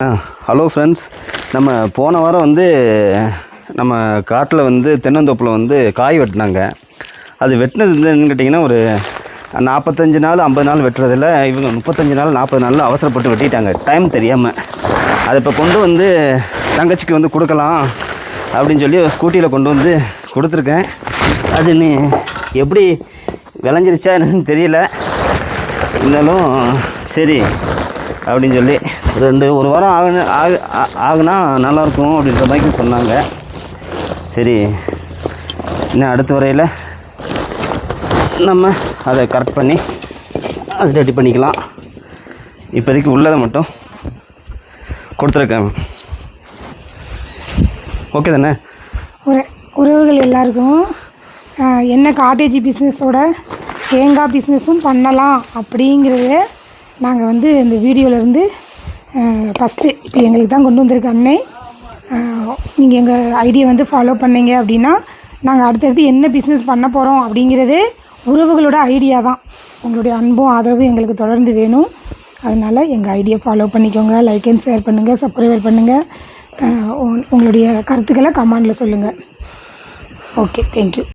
Hello friends, நம்ம போன வாரம் நம்ம காட்டில் தென்னந்தோப்பில் காய் வெட்டினாங்க. அது வெட்டினது என்னன்னு கேட்டிங்கன்னா, ஒரு 45 நாள் 50 நாள் வெட்டுறதில் இவங்க 35 நாள் 40 நாளில் அவசரப்பட்டு வெட்டிட்டாங்க, டைம் தெரியாமல். அதை இப்போ கொண்டு தங்கச்சிக்கு கொடுக்கலாம் அப்படின்னு சொல்லி ஸ்கூட்டியில் கொண்டு கொடுத்துருக்கேன். அது நீ எப்படி விளைஞ்சிருச்சா என்னன்னு தெரியல, இருந்தாலும் சரி அப்படின்னு சொல்லி ஒரு வாரம் ஆகுனா நல்லாயிருக்கும் அப்படின்ற மாதிரி சொன்னாங்க. சரி, இன்னும் அடுத்த வரையில் நம்ம அதை கரெக்ட் பண்ணி அது ரெடி பண்ணிக்கலாம். இப்போதைக்கு உள்ளதை மட்டும் கொடுத்துருக்கேன். ஓகே தானே? உறவுகள் எல்லாருக்கும் என்ன காட்டேஜ் பிஸ்னஸோட தேங்காய் பிஸ்னஸும் பண்ணலாம் அப்படிங்கிறது நாங்கள் இந்த வீடியோவிலேருந்து ஃபஸ்ட்டு இப்போ எங்களுக்கு தான் கொண்டு வந்திருக்க அன்னை. நீங்கள் எங்கள் ஐடியா ஃபாலோ பண்ணிங்க அப்படின்னா நாங்கள் அடுத்தடுத்து என்ன பிஸ்னஸ் பண்ண போகிறோம் அப்படிங்கிறது உறவுகளோட ஐடியா தான். உங்களுடைய அன்பும் ஆதரவும் எங்களுக்கு தொடர்ந்து வேணும். அதனால் எங்கள் ஐடியா ஃபாலோ பண்ணிக்கோங்க. லைக் அண்ட் ஷேர் பண்ணுங்கள், சப்ஸ்கிரைப் பண்ணுங்கள். உங்களுடைய கருத்துக்களை கமெண்டில் சொல்லுங்கள். Okay, thank you.